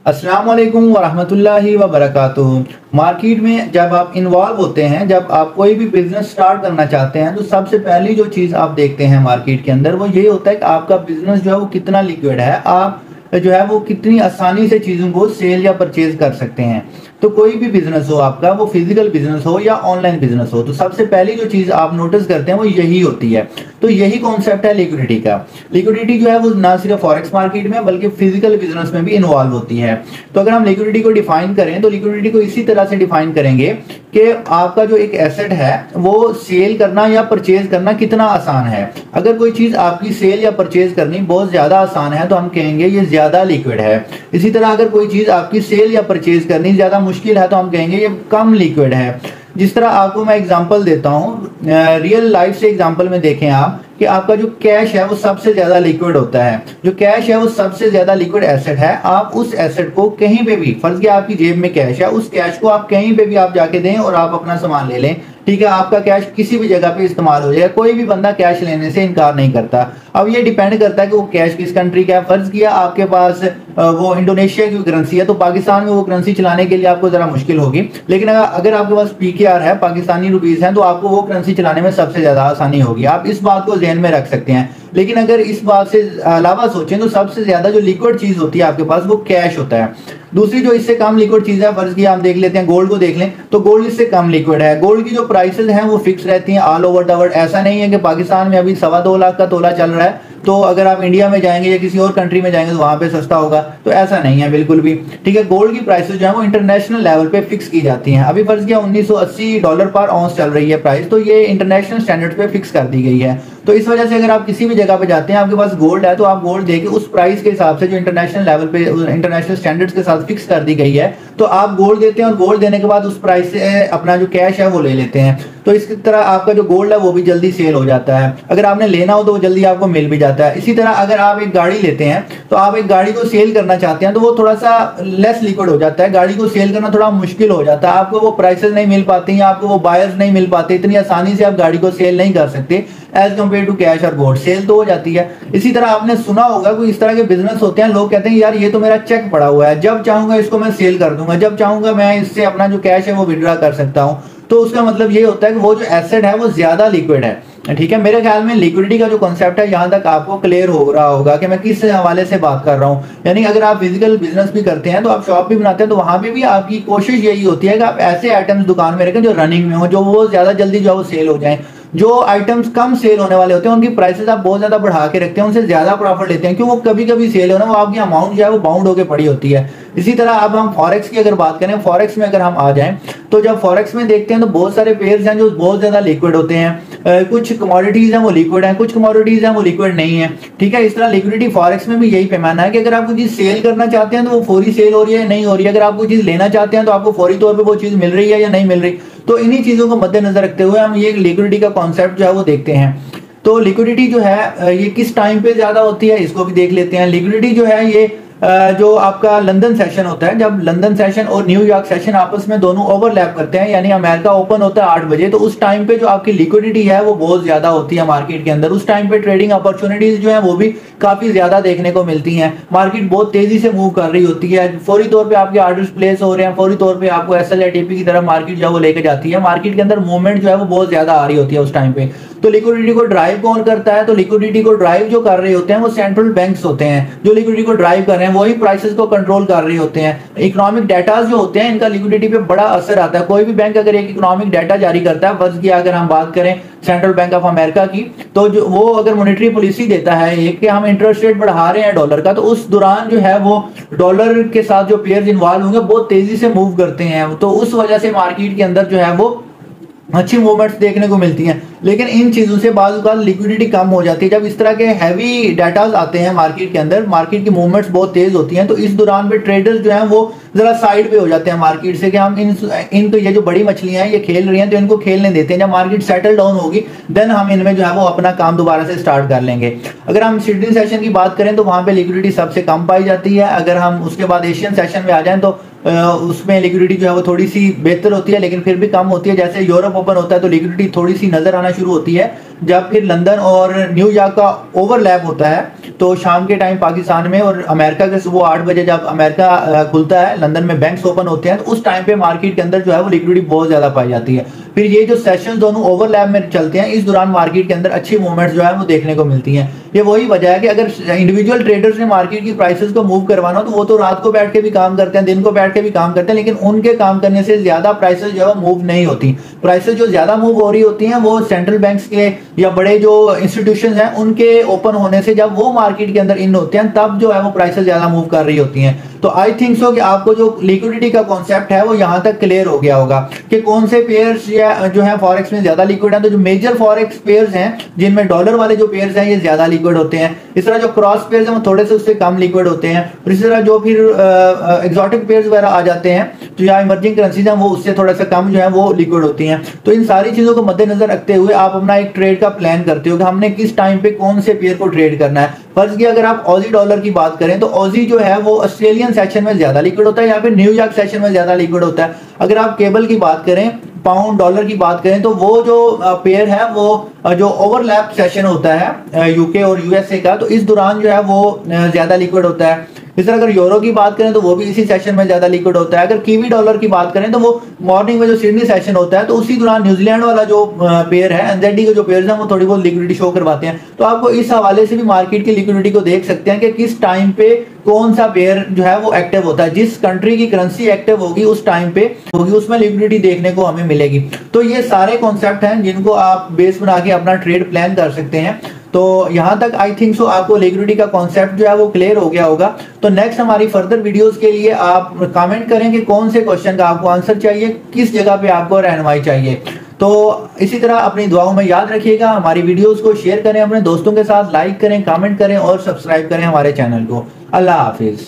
अस्सलाम वालेकुम वरहमतुल्लाहि वबरकातुहू। मार्केट में जब आप इन्वॉल्व होते हैं, जब आप कोई भी बिजनेस स्टार्ट करना चाहते हैं, तो सबसे पहली जो चीज़ आप देखते हैं मार्केट के अंदर वो ये होता है कि आपका बिजनेस जो है वो कितना लिक्विड है, आप जो है वो कितनी आसानी से चीज़ों को सेल या परचेज कर सकते हैं। तो कोई भी बिजनेस हो आपका, वो फिजिकल बिजनेस हो या ऑनलाइन बिजनेस हो, तो सबसे पहली जो चीज़ आप नोटिस करते हैं वो यही होती है। तो यही कॉन्सेप्ट है लिक्विडिटी का। लिक्विडिटी जो है वो ना सिर्फ फॉरेक्स मार्केट में बल्कि फिजिकल बिजनेस में भी इन्वॉल्व होती है। तो अगर हम लिक्विडिटी को डिफाइन करें तो लिक्विडिटी को इसी तरह से डिफाइन करेंगे कि आपका जो एक एसेट है वो सेल करना या परचेज करना कितना आसान है। अगर कोई चीज़ आपकी सेल या परचेज करनी बहुत ज़्यादा आसान है तो हम कहेंगे ये ज़्यादा लिक्विड है। इसी तरह अगर कोई चीज़ आपकी सेल या परचेज करनी ज़्यादा मुश्किल है तो हम कहेंगे ये कम लिक्विड है। जिस तरह आपको मैं एग्जांपल देता हूँ, रियल लाइफ से एग्जांपल में देखें आप कि आपका जो कैश है वो सबसे ज़्यादा लिक्विड होता है। जो कैश है वो सबसे ज़्यादा लिक्विड एसेट है। आप उस एसेट को कहीं पे भी, फर्ज किया आपकी जेब में कैश है, उस कैश को आप कहीं पे भी आप जाके दें और आप अपना सामान ले लें, ठीक है, आपका कैश किसी भी जगह पे इस्तेमाल हो जाएगा। कोई भी बंदा कैश लेने से इनकार नहीं करता। अब ये डिपेंड करता है कि वो कैश किस कंट्री का है। फर्ज किया आपके पास वो इंडोनेशिया की करेंसी है, तो पाकिस्तान में वो करेंसी चलाने के लिए आपको जरा मुश्किल होगी। लेकिन अगर आपके पास पीकेआर है, पाकिस्तानी रुपीस है, तो आपको वो करेंसी चलाने में सबसे ज्यादा आसानी होगी। आप इस बात को ध्यान में रख सकते हैं। लेकिन अगर इस बात से अलावा सोचें तो सबसे ज्यादा जो लिक्विड चीज होती है आपके पास वो कैश होता है। दूसरी जो इससे कम लिक्विड चीज है, फर्ज किया हम देख लेते हैं गोल्ड को देख लें, तो गोल्ड इससे कम लिक्विड है। गोल्ड की जो प्राइसेस हैं वो फिक्स रहती हैं ऑल ओवर द वर्ल्ड। ऐसा नहीं है कि पाकिस्तान में अभी 2.25 लाख का तोला चल रहा है तो अगर आप इंडिया में जाएंगे या किसी और कंट्री में जाएंगे तो वहां पे सस्ता होगा, तो ऐसा नहीं है बिल्कुल भी। ठीक है, गोल्ड की प्राइसेस जो है वो इंटरनेशनल लेवल पे फिक्स की जाती हैं। अभी फर्ज किया $1980 पर ऑunce चल रही है प्राइस, तो ये इंटरनेशनल स्टैंडर्ड पे फिक्स कर दी गई है। तो इस वजह से अगर आप किसी भी जगह पे जाते हैं, आपके पास गोल्ड है, तो आप गोल्ड देके उस प्राइस के हिसाब से जो इंटरनेशनल लेवल पे इंटरनेशनल स्टैंडर्ड्स के साथ फिक्स कर दी गई है, तो आप गोल्ड देते हैं और गोल्ड देने के बाद उस प्राइस से अपना जो कैश है वो ले लेते हैं। तो इस तरह आपका जो गोल्ड है वो भी जल्दी सेल हो जाता है। अगर आपने लेना हो तो वो जल्दी आपको मिल भी जाता है। इसी तरह अगर आप एक गाड़ी लेते हैं तो आप एक गाड़ी को सेल करना चाहते हैं तो वो थोड़ा सा लेस लिक्विड हो जाता है। गाड़ी को सेल करना थोड़ा मुश्किल हो जाता है। आपको वो प्राइसेस नहीं मिल पाती हैं, आपको वो बायर्स नहीं मिल पाते, इतनी आसानी से आप गाड़ी को सेल नहीं कर सकते एज कम्पेयर टू कैश और गोल्ड। सेल तो हो जाती है। इसी तरह आपने सुना होगा कोई इस तरह के बिजनेस होते हैं, लोग कहते हैं यार ये तो मेरा चेक पड़ा हुआ है, जब चाहूंगा इसको मैं सेल कर दूंगा, जब चाहूंगा मैं इससे अपना जो कैश है वो विड्रॉ कर सकता हूं। तो उसका मतलब ये होता है कि वो जो एसेट है वो ज्यादा लिक्विड है। ठीक है, मेरे ख्याल में लिक्विडिटी का जो कॉन्सेप्ट है यहाँ तक आपको क्लियर हो रहा होगा कि मैं किस हवाले से बात कर रहा हूँ। यानी अगर आप फिजिकल बिजनेस भी करते हैं तो आप शॉप भी बनाते हैं तो वहां पे भी आपकी कोशिश यही होती है कि आप ऐसे आइटम्स दुकान में रखें जो रनिंग में हो, जो वो ज्यादा जल्दी जो है वो सेल हो जाए। जो आइटम्स कम सेल होने वाले होते हैं उनकी प्राइसेस आप बहुत ज्यादा बढ़ा के रखते हैं, उनसे ज्यादा प्रॉफिट लेते हैं, क्योंकि वो कभी कभी सेल होना, वो आपकी अमाउंट जो है वो बाउंड होकर पड़ी होती है। इसी तरह अब हम फॉरेक्स की अगर बात करें, फॉरेक्स में अगर हम आ जाएं तो जब फॉरेक्स में देखते हैं तो बहुत सारे पेयर्स हैं जो बहुत ज्यादा लिक्विड होते हैं। कुछ कमोडिटीज हैं वो लिक्विड हैं, कुछ कमोडिटीज हैं वो लिक्विड नहीं है। ठीक है, इस तरह लिक्विडिटी फॉरेक्स में भी यही पैमाना है कि अगर आप कोई चीज सेल करना चाहते हैं तो वो फौरी सेल हो रही है या नहीं हो रही है, अगर आप कोई चीज लेना चाहते हैं तो आपको फौरी तौर पर वो चीज मिल रही है या नहीं मिल रही। तो इन्हीं चीजों को मद्देनजर रखते हुए हम ये लिक्विडिटी का कॉन्सेप्ट जो है वो देखते हैं। तो लिक्विडिटी जो है ये किस टाइम पे ज्यादा होती है इसको भी देख लेते हैं। लिक्विडिटी जो है ये जो आपका लंदन सेशन होता है, जब लंदन सेशन और न्यूयॉर्क सेशन आपस में दोनों ओवरलैप करते हैं, यानी अमेरिका ओपन होता है 8 बजे, तो उस टाइम पे जो आपकी लिक्विडिटी है वो बहुत ज्यादा होती है मार्केट के अंदर। उस टाइम पे ट्रेडिंग अपॉर्चुनिटीज जो है वो भी काफी ज्यादा देखने को मिलती हैं। मार्केट बहुत तेजी से मूव कर रही होती है, फौरी तौर पे आपके ऑर्डर्स प्लेस हो रहे हैं, फौरी तौर पे आपको SL/TP की तरफ मार्केट जो है वो लेके जाती है। मार्केट के अंदर मूवमेंट जो है वो बहुत ज्यादा आ रही होती है उस टाइम पे। तो लिक्विडिटी को ड्राइव कौन करता है? तो लिक्विडिटी को ड्राइव जो कर रहे होते हैं वो सेंट्रल बैंक्स होते हैं। जो लिक्विडिटी को ड्राइव कर रहे हैं वही प्राइसेस को कंट्रोल कर रहे होते हैं। इकोनॉमिक डाटा जो होते हैं इनका लिक्विडिटी पे बड़ा असर आता है। कोई भी बैंक अगर एक इकोनॉमिक डाटा जारी करता है, फर्ज किया अगर हम बात करें सेंट्रल बैंक ऑफ अमेरिका की, तो जो वो अगर मॉनेटरी पॉलिसी देता है एक कि हम इंटरेस्ट रेट बढ़ा रहे हैं डॉलर का, तो उस दौरान जो है वो डॉलर के साथ जो पेयर्स इन्वॉल्व होंगे बहुत तेजी से मूव करते हैं। तो उस वजह से मार्केट के अंदर जो है वो अच्छी मूवमेंट्स देखने को मिलती हैं। लेकिन इन चीज़ों से बाद लिक्विडिटी कम हो जाती है। जब इस तरह के हैवी डाटाज आते हैं मार्केट के अंदर, मार्केट की मूवमेंट्स बहुत तेज होती हैं, तो इस दौरान पे ट्रेडर्स जो हैं वो जरा साइड पे हो जाते हैं मार्केट से कि हम इनको ये जो बड़ी मछलियां हैं ये खेल रही हैं तो इनको खेलने देते हैं। जब मार्केट सेटल डाउन होगी देन हम इनमें जो है वो अपना काम दोबारा से स्टार्ट कर लेंगे। अगर हम सिडनी सेशन की बात करें तो वहाँ पे लिक्विडिटी सबसे कम पाई जाती है। अगर हम उसके बाद एशियन सेशन में आ जाएं तो उसमें लिक्विडिटी जो है वो थोड़ी सी बेहतर होती है, लेकिन फिर भी कम होती है। जैसे यूरोप ओपन होता है तो लिक्विडिटी थोड़ी सी नजर आना शुरू होती है, जब फिर लंदन और न्यूयॉर्क का ओवरलैप होता है, तो शाम के टाइम पाकिस्तान में और अमेरिका के सुबह 8 बजे जब अमेरिका खुलता है, लंदन में बैंक्स ओपन होते हैं, तो उस टाइम पे मार्केट के अंदर जो है वो लिक्विडिटी बहुत ज्यादा पाई जाती है। फिर ये जो सेशन दोनों ओवरलैप में चलते हैं, इस दौरान मार्केट के अंदर अच्छी मूवमेंट्स जो है वो देखने को मिलती हैं। ये वही वजह है कि अगर इंडिविजुअल ट्रेडर्स ने मार्केट की प्राइसेस को मूव करवाना तो वो तो रात को बैठ के भी काम करते हैं, दिन को बैठ के भी काम करते हैं, लेकिन उनके काम करने से ज्यादा प्राइसेस जो है मूव नहीं होती। प्राइसेस जो ज्यादा मूव हो रही होती हैं वो सेंट्रल बैंक्स के या बड़े जो इंस्टीट्यूशंस हैं उनके ओपन होने से, जब वो मार्केट के अंदर इन होते हैं तब जो है वो प्राइसेस ज्यादा मूव कर रही होती हैं। तो आई थिंक सो कि आपको जो लिक्विडिटी का कॉन्सेप्ट है वो यहाँ तक क्लियर हो गया होगा कि कौन से पेयर्स या जो है फॉरेक्स में ज्यादा लिक्विड है। तो जो मेजर फॉरेक्स पेयर्स हैं जिनमें डॉलर वाले जो पेयर्स हैं ये ज्यादा लिक्विड होते हैं। इस तरह जो क्रॉस पेयर्स हैं वो थोड़े से उससे कम लिक्विड होते हैं। और इस तरह जो फिर एक्सोटिक पेयर्स वगैरह आ जाते हैं तो यहाँ इमर्जिंग करेंसीज हैं वो उससे थोड़ा सा कम जो है वो लिक्विड होती हैं। तो इन सारी चीजों को मद्देनजर रखते हुए आप अपना एक ट्रेड का प्लान करते हो कि हमने किस टाइम पे कौन से पेयर को ट्रेड करना है। फर्ज किया अगर आप ऑजी डॉलर की बात करें तो ऑजी जो है वो ऑस्ट्रेलियन सेशन में ज्यादा लिक्विड होता है या फिर न्यूयॉर्क सेशन में ज्यादा लिक्विड होता है। अगर आप केबल की बात करें, पाउंड डॉलर की बात करें, तो वो जो पेयर है वो जो ओवरलैप सेशन होता है यूके और यूएसए का, तो इस दौरान जो है वो ज्यादा लिक्विड होता है। इस तरह अगर यूरो की बात करें तो वो भी इसी सेशन में ज्यादा लिक्विड होता है। अगर कीवी डॉलर की बात करें तो वो मॉर्निंग में जो सिडनी सेशन होता है तो उसी दौरान न्यूजीलैंड वाला जो पेयर है, एनजेडी के जो पेयर हैं वो थोड़ी बहुत लिक्विडिटी शो करवाते हैं। तो आपको इस हवाले से भी मार्केट की लिक्विडिटी को देख सकते हैं कि किस टाइम पे कौन सा पेयर जो है वो एक्टिव होता है। जिस कंट्री की करेंसी एक्टिव होगी उस टाइम पे होगी, उसमें लिक्विडिटी देखने को हमें मिलेगी। तो ये सारे कॉन्सेप्ट हैं जिनको आप बेस बना के अपना ट्रेड प्लान कर सकते हैं। तो यहां तक आई थिंक सो आपको लिक्विडिटी का कॉन्सेप्ट जो है वो क्लियर हो गया होगा। तो नेक्स्ट हमारी फर्दर वीडियोस के लिए आप कमेंट करें कि कौन से क्वेश्चन का आपको आंसर चाहिए, किस जगह पे आपको रहनुमाई चाहिए। तो इसी तरह अपनी दुआओं में याद रखिएगा, हमारी वीडियोस को शेयर करें, अपने दोस्तों के साथ लाइक करें, कमेंट करें और सब्सक्राइब करें हमारे चैनल को। अल्लाह हाफिज।